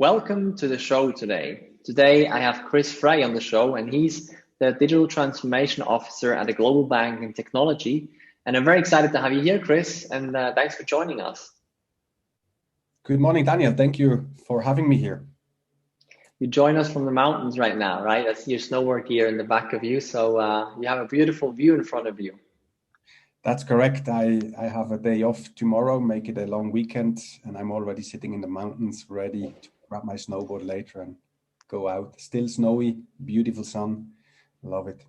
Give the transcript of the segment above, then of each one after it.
Welcome to the show today. Today I have Chris Frey on the show, and he's the Digital Transformation Officer at a global bank in technology. And I'm very excited to have you here, Chris, and thanks for joining us. Good morning, Daniel. Thank you for having me here. You join us from the mountains right now, right? I see your snowboard gear in the back of you, so you have a beautiful view in front of you. That's correct. I have a day off tomorrow, make it a long weekend, and I'm already sitting in the mountains ready to grab my snowboard later and go out. Still snowy, beautiful sun. Love it.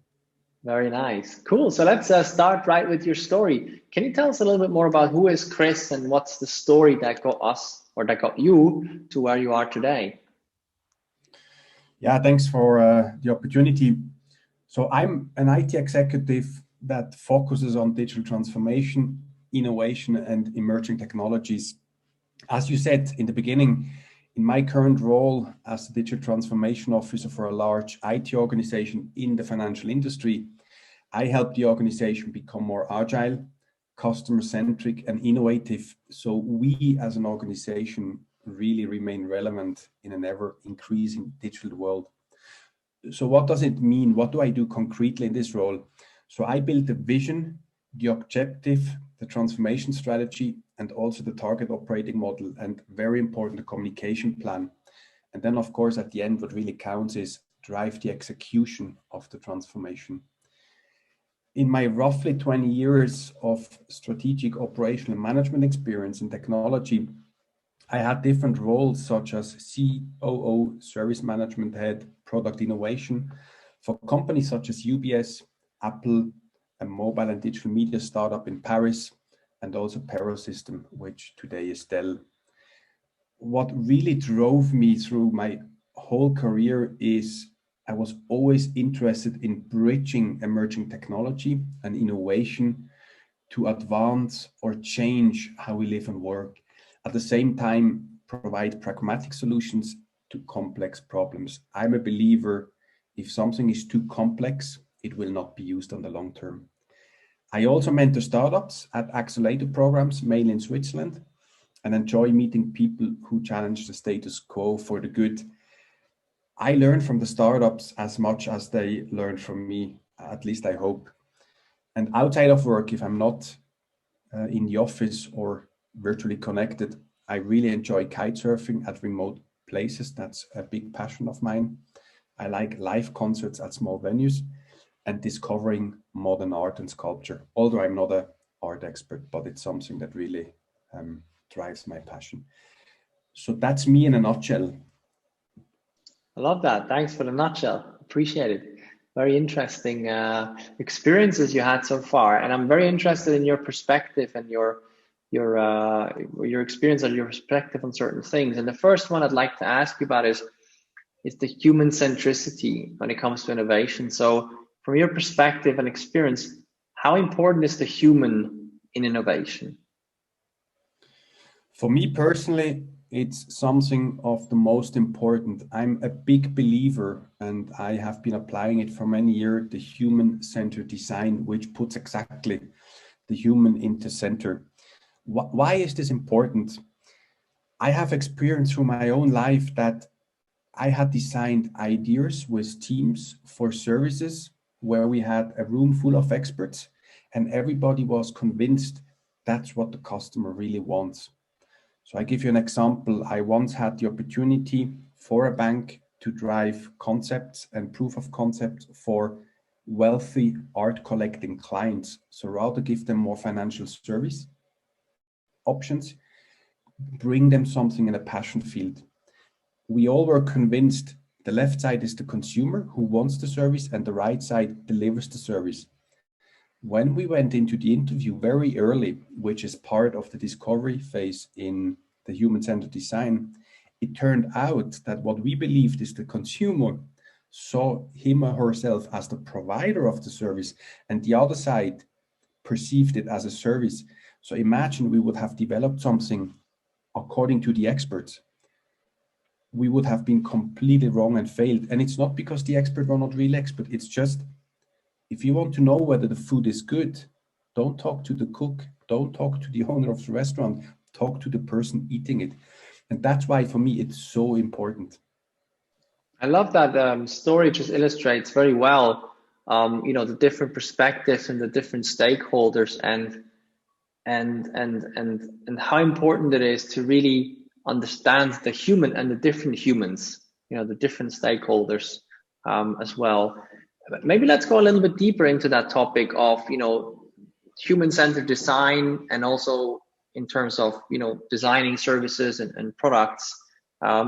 Very nice. Cool. So let's start right with your story. Can you tell us a little bit more about who is Chris and what's the story that got us or that got you to where you are today? Yeah, thanks for the opportunity. So I'm an IT executive that focuses on digital transformation, innovation, and emerging technologies. As you said in the beginning, in my current role as the digital transformation officer for a large IT organization in the financial industry, I help the organization become more agile, customer-centric, and innovative, so we as an organization really remain relevant in an ever-increasing digital world. So what does it mean? What do I do concretely in this role? So I build the vision, the objective, the transformation strategy, and also the target operating model, and very important, the communication plan. And then, of course, at the end, what really counts is drive the execution of the transformation. In my roughly 20 years of strategic operational management experience in technology, I had different roles such as COO, service management head, product innovation for companies such as UBS, Apple, a mobile and digital media startup in Paris, and also Perosystem, which today is Dell. What really drove me through my whole career is I was always interested in bridging emerging technology and innovation to advance or change how we live and work. At the same time, provide pragmatic solutions to complex problems. I'm a believer, if something is too complex, it will not be used on the long term. I also mentor startups at accelerator programs, mainly in Switzerland, and enjoy meeting people who challenge the status quo for the good. I learn from the startups as much as they learn from me, at least I hope. And outside of work, if I'm not in the office or virtually connected, I really enjoy kite surfing at remote places. That's a big passion of mine. I like live concerts at small venues and discovering modern art and sculpture. Although I'm not an art expert, but it's something that really drives my passion. So that's me in a nutshell. I love that. Thanks for the nutshell. Appreciate it. Very interesting experiences you had so far, and I'm very interested in your perspective and your experience and your perspective on certain things. And the first one I'd like to ask you about is the human centricity when it comes to innovation. So, from your perspective and experience, how important is the human in innovation? For me personally, it's something of the most important. I'm a big believer, and I have been applying it for many years, the human-centered design, which puts exactly the human into center. Why is this important? I have experienced through my own life that I had designed ideas with teams for services where we had a room full of experts, and everybody was convinced that's what the customer really wants. So I give you an example. I once had the opportunity for a bank to drive concepts and proof of concept for wealthy art collecting clients. So rather give them more financial service options, bring them something in a passion field. We all were convinced the left side is the consumer who wants the service and the right side delivers the service. When we went into the interview very early, which is part of the discovery phase in the human-centered design, it turned out that what we believed is the consumer saw him or herself as the provider of the service, and the other side perceived it as a service. So imagine we would have developed something according to the experts. We would have been completely wrong and failed. And it's not because the experts were not real expert. It's just, if you want to know whether the food is good, don't talk to the cook, don't talk to the owner of the restaurant, talk to the person eating it. And that's why for me it's so important. I love that story. Just illustrates very well, the different perspectives and the different stakeholders, and how important it is to really understand the human and the different humans, the different stakeholders as well. But maybe let's go a little bit deeper into that topic of, human-centered design, and also in terms of, designing services and products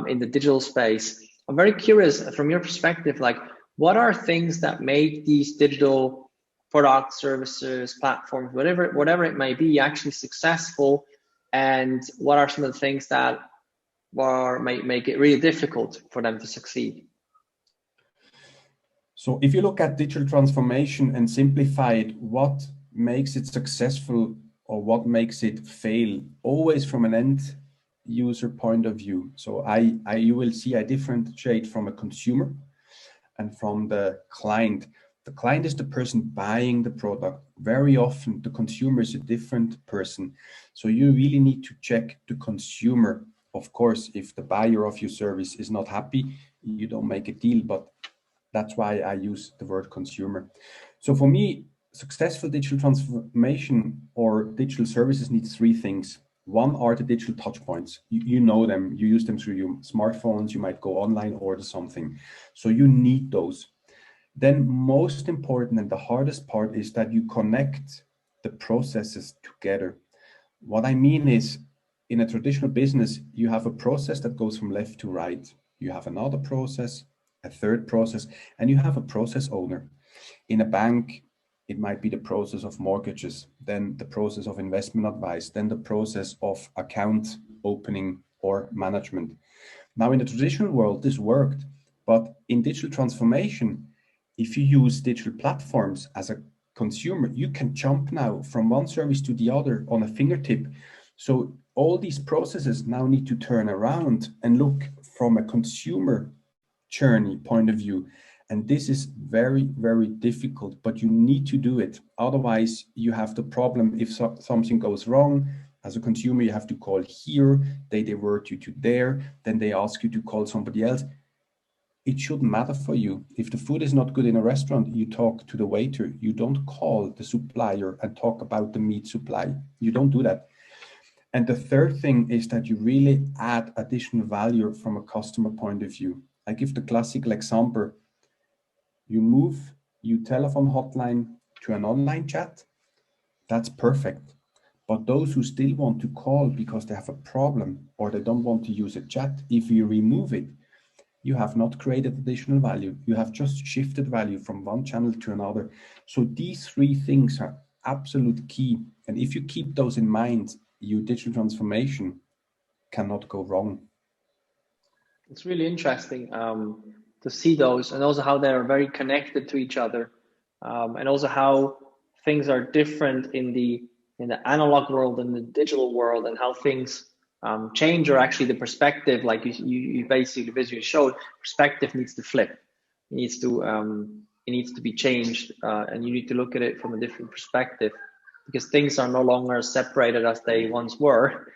in the digital space. I'm very curious from your perspective, like, what are things that make these digital products, services, platforms, whatever it may be, actually successful, and what are some of the things that make it really difficult for them to succeed? So if you look at digital transformation and simplify it, what makes it successful or what makes it fail, always from an end user point of view. So you will see I differentiate from a consumer and from the client. The client is the person buying the product. Very often the consumer is a different person. So you really need to check the consumer. Of course, if the buyer of your service is not happy, you don't make a deal, but that's why I use the word consumer. So for me, successful digital transformation or digital services needs three things. One are the digital touch points. You know them, you use them through your smartphones, you might go online, order something. So you need those. Then most important and the hardest part is that you connect the processes together. What I mean is, in a traditional business, you have a process that goes from left to right. You have another process, a third process, and you have a process owner. In a bank, it might be the process of mortgages, then the process of investment advice, then the process of account opening or management. Now, in the traditional world, this worked, but in digital transformation, if you use digital platforms as a consumer, you can jump now from one service to the other on a fingertip. So all these processes now need to turn around and look from a consumer journey point of view. And this is very, very difficult, but you need to do it. Otherwise, you have the problem if something goes wrong. As a consumer, you have to call here, they divert you to there, then they ask you to call somebody else. It shouldn't matter for you. If the food is not good in a restaurant, you talk to the waiter. You don't call the supplier and talk about the meat supply. You don't do that. And the third thing is that you really add additional value from a customer point of view. I give the classical example. You move your telephone hotline to an online chat. That's perfect. But those who still want to call because they have a problem or they don't want to use a chat, if you remove it, you have not created additional value. You have just shifted value from one channel to another. So these three things are absolute key. And if you keep those in mind, your digital transformation cannot go wrong. It's really interesting to see those, and also how they're very connected to each other, and also how things are different in the analog world and the digital world, and how things change, or actually the perspective, like you basically visually showed, perspective needs to flip. It needs to be changed, and you need to look at it from a different perspective, because things are no longer separated as they once were.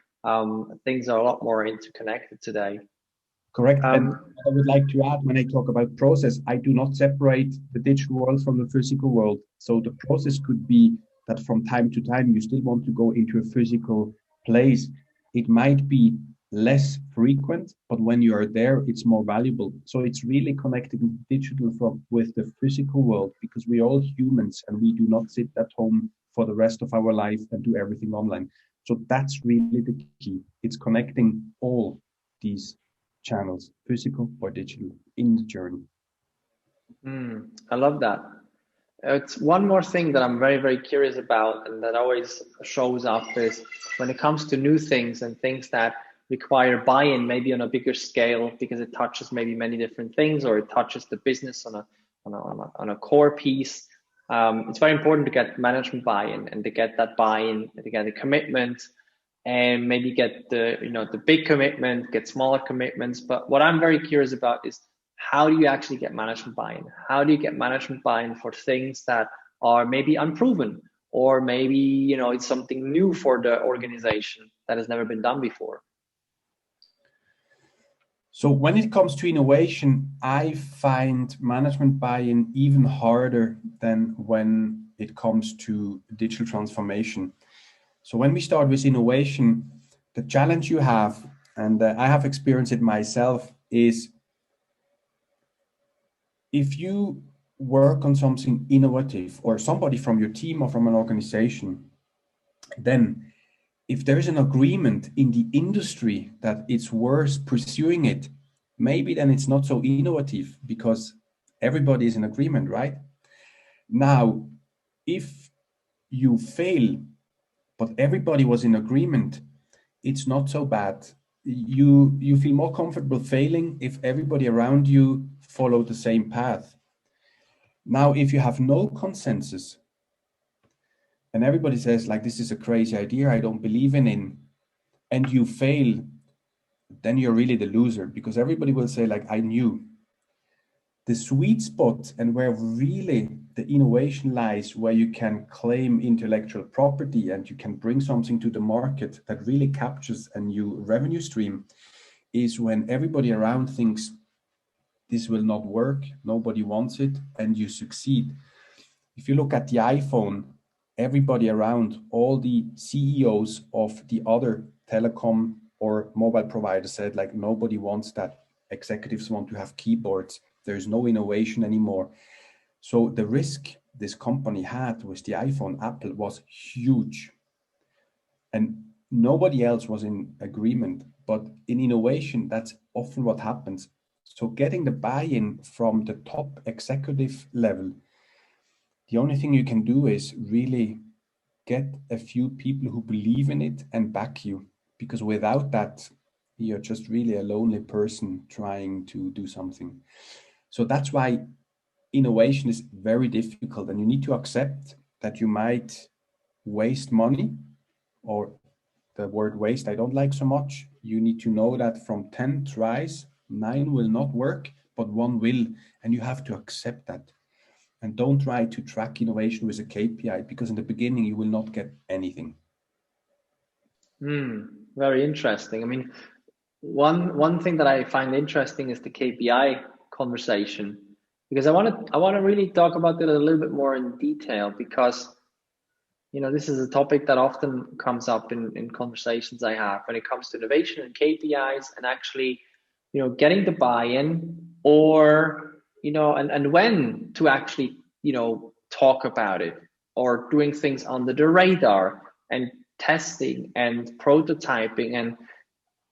Things are a lot more interconnected today. Correct. And I would like to add, when I talk about process, I do not separate the digital world from the physical world. So the process could be that from time to time, you still want to go into a physical place. It might be less frequent, but when you are there, it's more valuable. So it's really connecting digital with the physical world, because we're all humans and we do not sit at home for the rest of our life and do everything online. So that's really the key. It's connecting all these channels, physical or digital, in the journey. I love that. It's one more thing that I'm very, very curious about, and that always shows up, is when it comes to new things and things that require buy-in, maybe on a bigger scale, because it touches maybe many different things, or it touches the business on a core piece. It's very important to get management buy-in, and to get that buy-in, to get a commitment, and maybe get the big commitment, get smaller commitments. But what I'm very curious about is, how do you actually get management buy-in? How do you get management buy-in for things that are maybe unproven, or maybe it's something new for the organization that has never been done before? So when it comes to innovation, I find management buy-in even harder than when it comes to digital transformation. So when we start with innovation, the challenge you have, and I have experienced it myself, is if you work on something innovative or somebody from your team or from an organization, then if there is an agreement in the industry that it's worth pursuing it, maybe then it's not so innovative because everybody is in agreement, right? Now, if you fail, but everybody was in agreement, it's not so bad. You feel more comfortable failing if everybody around you follow the same path. Now, if you have no consensus and everybody says like, this is a crazy idea, I don't believe in, and you fail, then you're really the loser because everybody will say like, I knew. The sweet spot and where really the innovation lies, where you can claim intellectual property and you can bring something to the market that really captures a new revenue stream, is when everybody around thinks this will not work, nobody wants it, and you succeed. If you look at the iPhone, everybody around, all the CEOs of the other telecom or mobile providers said like, nobody wants that. Executives want to have keyboards. There's no innovation anymore. So the risk this company had with the iPhone, Apple, was huge. And nobody else was in agreement. But in innovation, that's often what happens. So getting the buy-in from the top executive level, the only thing you can do is really get a few people who believe in it and back you. Because without that, you're just really a lonely person trying to do something. So that's why innovation is very difficult, and you need to accept that you might waste money, or the word waste I don't like so much. You need to know that from 10 tries, 9 will not work, but 1 will, and you have to accept that. And don't try to track innovation with a KPI, because in the beginning you will not get anything. Very interesting. I mean, one thing that I find interesting is the KPI conversation, because I want to really talk about it a little bit more in detail, because this is a topic that often comes up in conversations I have when it comes to innovation and KPIs, and actually getting the buy-in, or and when to actually talk about it, or doing things under the radar and testing and prototyping. And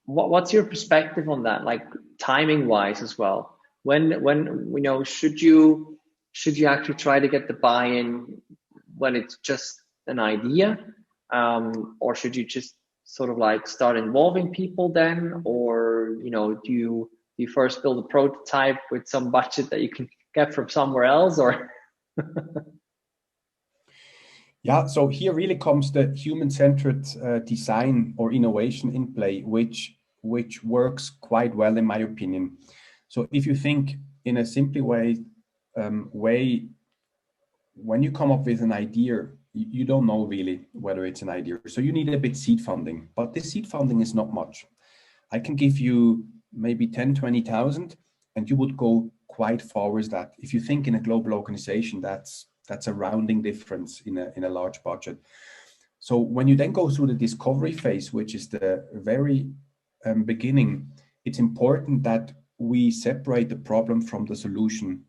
what's your perspective on that, like timing wise as well? When should you actually try to get the buy-in when it's just an idea, or should you just sort of like start involving people then, or do you first build a prototype with some budget that you can get from somewhere else, or Yeah, so here really comes the human-centered design or innovation in play, which works quite well in my opinion. So if you think in a simple way, when you come up with an idea, you don't know really whether it's an idea. So you need a bit seed funding, but this seed funding is not much. I can give you maybe 10, 20,000, and you would go quite far with that. If you think in a global organization, that's a rounding difference in a large budget. So when you then go through the discovery phase, which is the very beginning, it's important that we separate the problem from the solution.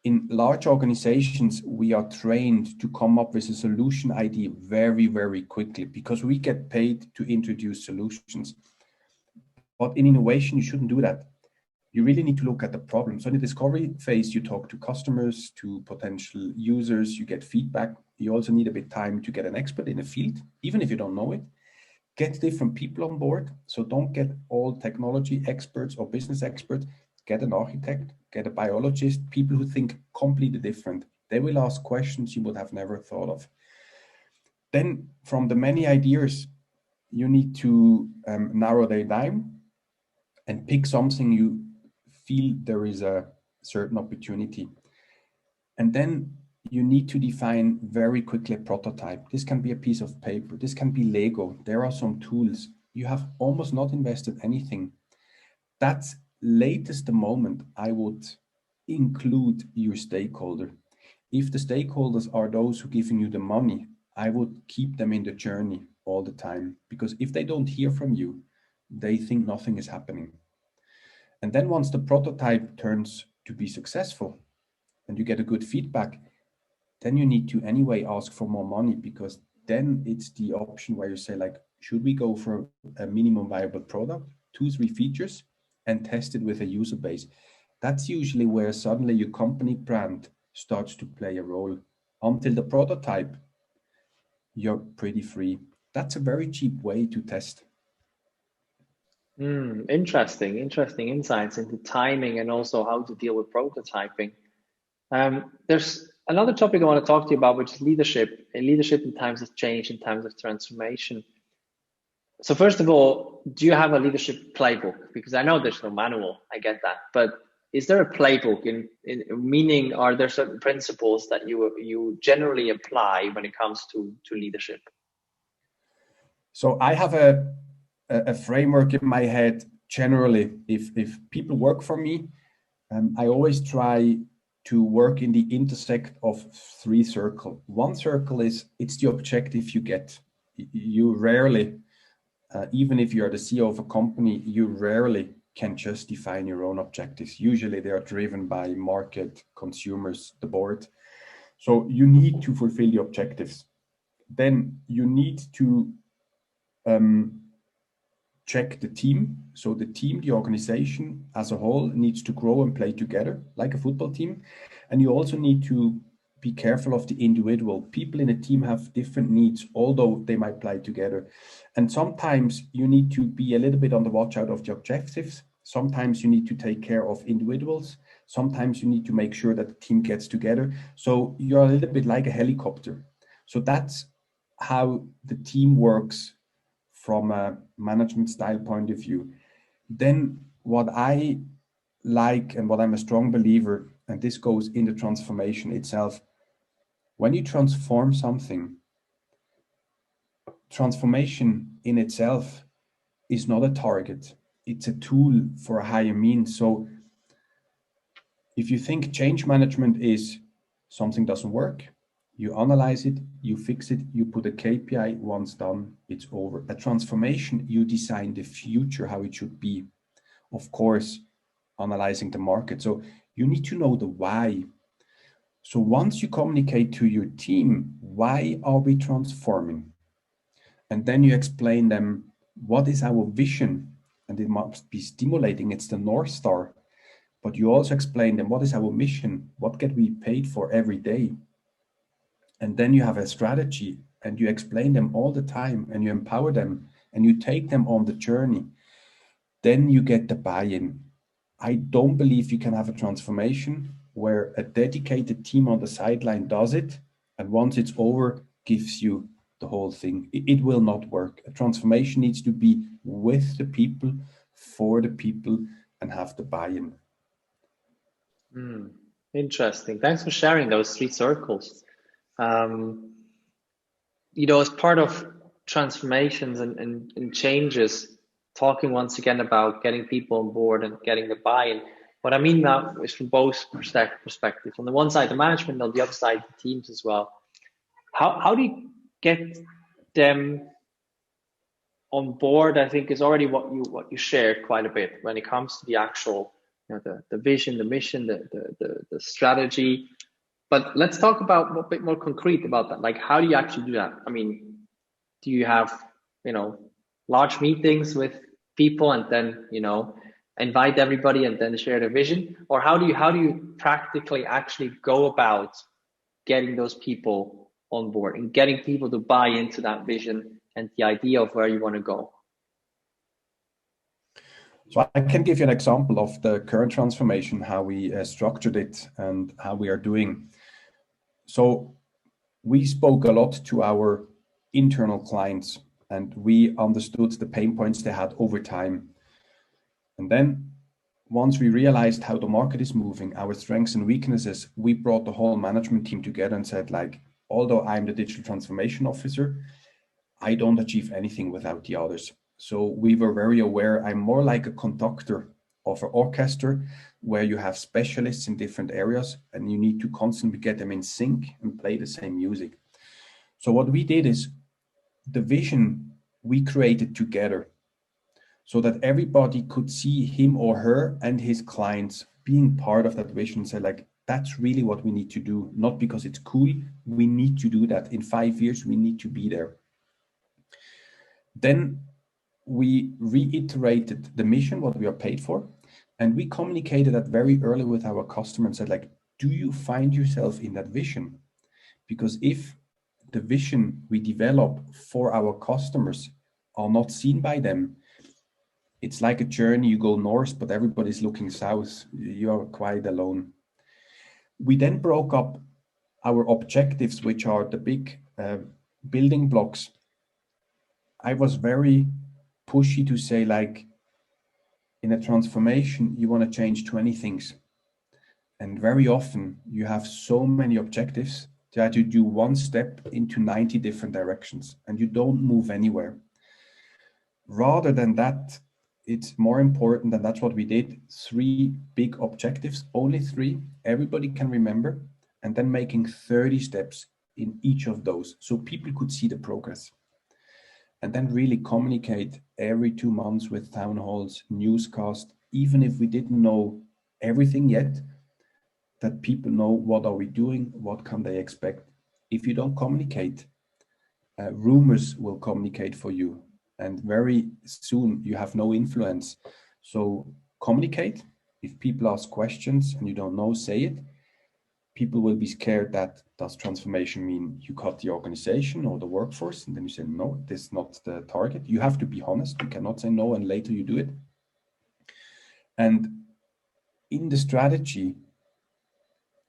In large organizations, we are trained to come up with a solution idea very, very quickly because we get paid to introduce solutions. But in innovation, you shouldn't do that. You really need to look at the problem. So in the discovery phase, you talk to customers, to potential users, you get feedback. You also need a bit of time to get an expert in the field, even if you don't know it. Get different people on board. So don't get all technology experts or business experts. Get an architect, get a biologist, people who think completely different. They will ask questions you would have never thought of. Then from the many ideas, you need to narrow them down and pick something you feel there is a certain opportunity. And then you need to define very quickly a prototype. This can be a piece of paper. This can be Lego. There are some tools. You have almost not invested anything. That's latest the moment I would include your stakeholder. If the stakeholders are those who giving you the money, I would keep them in the journey all the time, because if they don't hear from you, they think nothing is happening. And then once the prototype turns to be successful and you get a good feedback, then you need to anyway ask for more money, because then it's the option where you say like, should we go for a minimum viable product, 2, 3 features, and test it with a user base? That's usually where suddenly your company brand starts to play a role. Until the prototype, you're pretty free. That's a very cheap way to test. Interesting insights into timing and also how to deal with prototyping. There's another topic I want to talk to you about, which is leadership, and leadership in times of change, in times of transformation. So first of all, do you have a leadership playbook? Because I know there's no manual, I get that, but is there a playbook in meaning, are there certain principles that you generally apply when it comes to leadership? So I have a framework in my head. Generally, if people work for me, I always try to work in the intersect of 3 circles. One circle is, it's the objective you get. You rarely, even if you're the CEO of a company, you rarely can just define your own objectives. Usually they are driven by market, consumers, the board. So you need to fulfill the objectives. Then you need to check the team. So the team, the organization as a whole needs to grow and play together like a football team. And you also need to be careful of the individual. People in a team have different needs, although they might play together. And sometimes you need to be a little bit on the watch out of the objectives. Sometimes you need to take care of individuals. Sometimes you need to make sure that the team gets together. So you're a little bit like a helicopter. So that's how the team works from a management style point of view. Then what I like and what I'm a strong believer, and this goes in the transformation itself, when you transform something, transformation in itself is not a target. It's a tool for a higher means. So if you think change management is something doesn't work, you analyze it, you fix it, you put a KPI, once done, it's over. A transformation, you design the future, how it should be. Of course, analyzing the market. So you need to know the why. So once you communicate to your team, why are we transforming? And then you explain them, what is our vision? And it must be stimulating, it's the North Star. But you also explain them, what is our mission? What get we paid for every day? And then you have a strategy and you explain them all the time and you empower them and you take them on the journey. Then you get the buy-in. I don't believe you can have a transformation where a dedicated team on the sideline does it, and once it's over, gives you the whole thing. It will not work. A transformation needs to be with the people, for the people, and have the buy-in. Interesting. Thanks for sharing those 3 circles. As part of transformations and changes, talking once again about getting people on board and getting the buy-in. What I mean now is from both perspectives. On the one side, the management, on the other side, the teams as well. How do you get them on board? I think is already what you shared quite a bit when it comes to the actual, the vision, the mission, the strategy. But let's talk about a bit more concrete about that. Like, how do you actually do that? I mean, do you have, large meetings with people and then, invite everybody and then share the vision? Or how do you practically actually go about getting those people on board and getting people to buy into that vision and the idea of where you want to go? So I can give you an example of the current transformation, how we structured it and how we are doing. So we spoke a lot to our internal clients and we understood the pain points they had over time. And then once we realized how the market is moving, our strengths and weaknesses, we brought the whole management team together and said, like, although I'm the digital transformation officer, I don't achieve anything without the others. So we were very aware, I'm more like a conductor of an orchestra where you have specialists in different areas and you need to constantly get them in sync and play the same music. So what we did is the vision we created together so that everybody could see him or her and his clients being part of that vision and say like, that's really what we need to do. Not because it's cool, we need to do that. In 5 years, we need to be there. Then we reiterated the mission, what we are paid for, and we communicated that very early with our customer and said like, do you find yourself in that vision? Because if the vision we develop for our customers are not seen by them, it's like a journey. You go north, but everybody's looking south. You're quite alone. We then broke up our objectives, which are the big building blocks. I was very pushy to say like, in a transformation, you want to change 20 things. And very often you have so many objectives that you do one step into 90 different directions and you don't move anywhere. Rather than that, it's more important, and that's what we did. 3 big objectives, only 3, everybody can remember, and then making 30 steps in each of those so people could see the progress. And then really communicate every 2 months with town halls, newscast, even if we didn't know everything yet, that people know what are we doing, what can they expect. If you don't communicate, rumors will communicate for you. And very soon you have no influence. So communicate. If people ask questions and you don't know, say it. People will be scared that does transformation mean you cut the organization or the workforce? And then you say, no, this is not the target. You have to be honest. You cannot say no and later you do it. And in the strategy,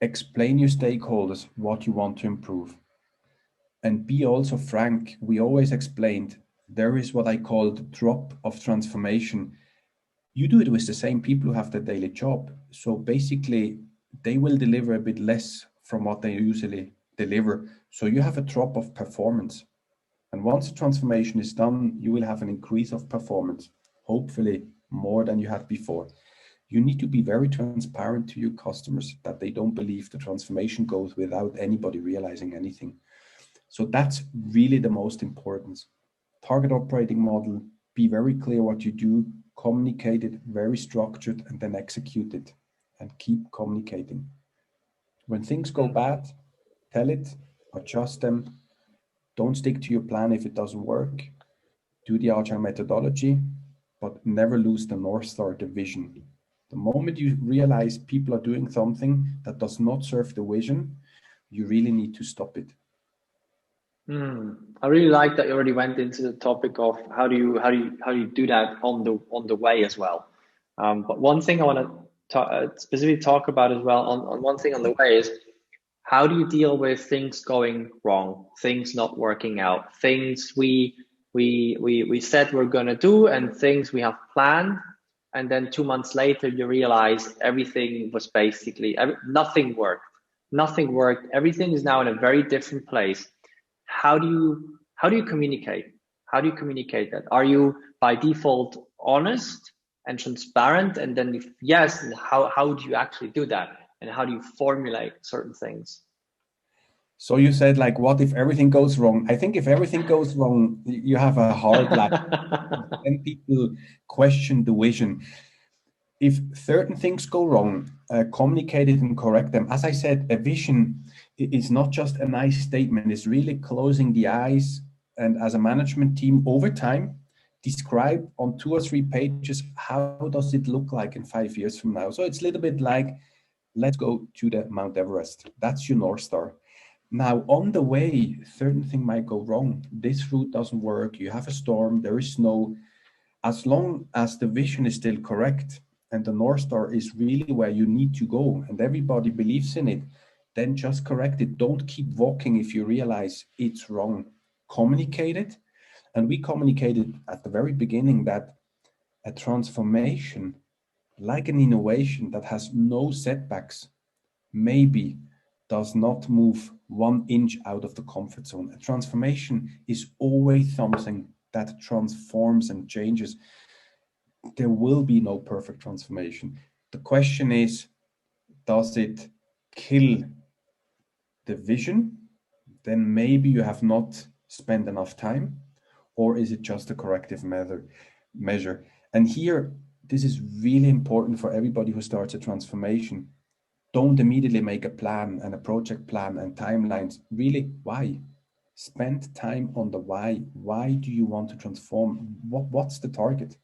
explain your stakeholders what you want to improve. And be also frank. We always explained there is what I call the drop of transformation. You do it with the same people who have the daily job. So basically, they will deliver a bit less from what they usually deliver. So you have a drop of performance. And once the transformation is done, you will have an increase of performance, hopefully more than you had before. You need to be very transparent to your customers that they don't believe the transformation goes without anybody realizing anything. So that's really the most important. Target operating model, be very clear what you do, communicate it, very structured, and then execute it and keep communicating. When things go bad, tell it, adjust them. Don't stick to your plan if it doesn't work. Do the agile methodology, but never lose the North Star, the vision. The moment you realize people are doing something that does not serve the vision, you really need to stop it. I really like that you already went into the topic of how do you do that on the way as well. But one thing I want to specifically talk about as well on one thing on the way is how do you deal with things going wrong, things not working out, things we said we're gonna do and things we have planned, and then 2 months later you realize everything was basically nothing worked. Everything is now in a very different place. How do you communicate? How do you communicate that? Are you by default honest and transparent? And then if yes, how do you actually do that? And how do you formulate certain things? So you said like, what if everything goes wrong? I think if everything goes wrong, you have a hard life. And people question the vision. If certain things go wrong, communicate it and correct them. As I said, a vision is not just a nice statement. It's really closing the eyes and as a management team over time, describe on 2 or 3 pages, how does it look like in 5 years from now? So it's a little bit like, let's go to the Mount Everest. That's your North Star. Now, on the way, certain thing might go wrong. This route doesn't work. You have a storm, there is snow. As long as the vision is still correct and the North Star is really where you need to go and everybody believes in it, then just correct it. Don't keep walking if you realize it's wrong. Communicate it. And we communicated at the very beginning that a transformation, like an innovation that has no setbacks, maybe does not move 1 inch out of the comfort zone. A transformation is always something that transforms and changes. there will be no perfect transformation. The question is, does it kill the vision? Then maybe you have not spent enough time, or is it just a corrective measure? And here, this is really important for everybody who starts a transformation. Don't immediately make a plan and a project plan and timelines. Really, why? Spend time on the why. Why do you want to transform? What's the target?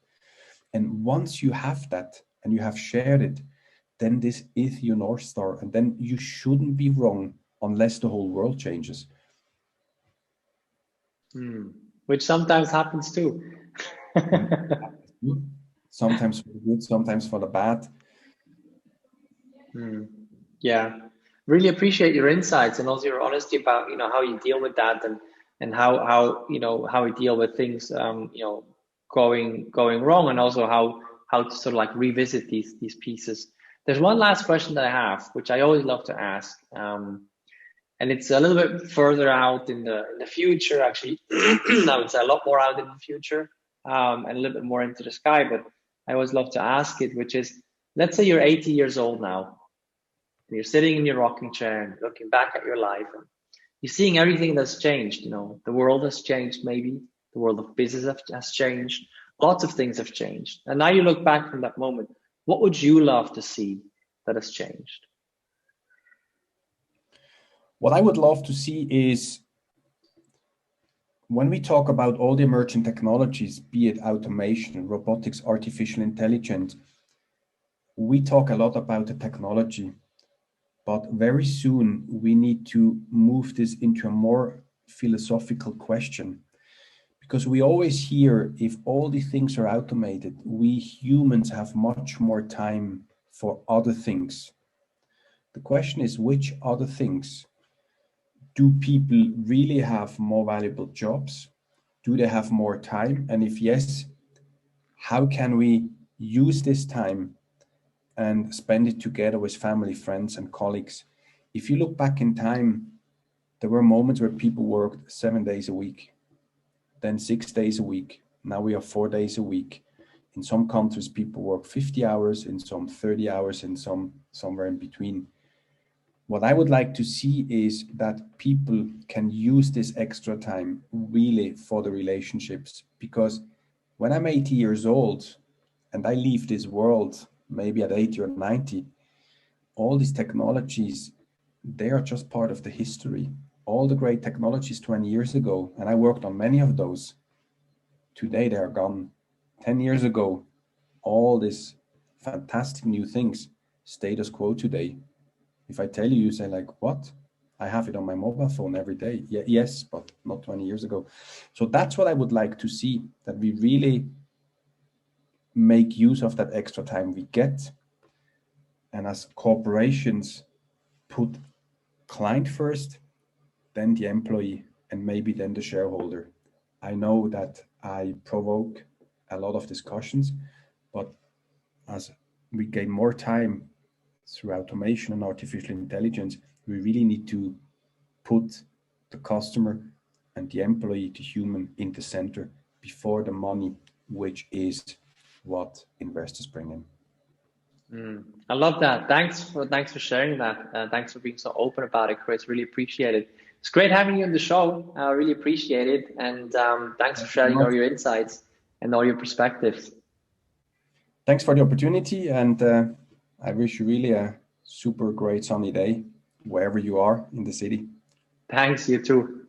And once you have that and you have shared it, then this is your North Star. And then you shouldn't be wrong unless the whole world changes. Which sometimes happens too. Sometimes for the good, sometimes for the bad. Yeah, really appreciate your insights and also your honesty about how you deal with that and how you deal with things going wrong, and also how to sort of like revisit these pieces. There's one last question that I have, which I always love to ask, and it's a little bit further out in the future. Actually, I would say a lot more out in the future, and a little bit more into the sky. But I always love to ask it, which is, let's say you're 80 years old now. You're sitting in your rocking chair and looking back at your life, and you're seeing everything that's changed. The world has changed, maybe the world of business has changed. Lots of things have changed. And now you look back from that moment, what would you love to see that has changed? What I would love to see is, when we talk about all the emerging technologies, be it automation, robotics, artificial intelligence, we talk a lot about the technology. But very soon we need to move this into a more philosophical question, because we always hear, if all these things are automated, we humans have much more time for other things. The question is, which other things? Do people really have more valuable jobs? Do they have more time? And if yes, how can we use this time and spend it together with family, friends, and colleagues? If you look back in time, there were moments where people worked 7 days a week, then 6 days a week. Now we are 4 days a week. In some countries, people work 50 hours, in some 30 hours, in some somewhere in between. What I would like to see is that people can use this extra time really for the relationships, because when I'm 80 years old and I leave this world, maybe at 80 or 90, all these technologies, they are just part of the history. All the great technologies 20 years ago, and I worked on many of those, today they are gone. 10 years ago, all these fantastic new things, status quo today. If I tell you, you say like, what? I have it on my mobile phone every day. Yeah, yes, but not 20 years ago. So that's what I would like to see, that we really make use of that extra time we get. And as corporations, put client first, then the employee, and maybe then the shareholder. I know that I provoke a lot of discussions, but as we gain more time through automation and artificial intelligence, we really need to put the customer and the employee, the human, in the center before the money, which is what investors bring in. I love that. Thanks for sharing that. Thanks for being so open about it, Chris. Really appreciate it. It's great having you on the show. I really appreciate it. And thanks for sharing all your insights and all your perspectives. Thanks for the opportunity. And I wish you really a super great sunny day, wherever you are in the city. Thanks, you too.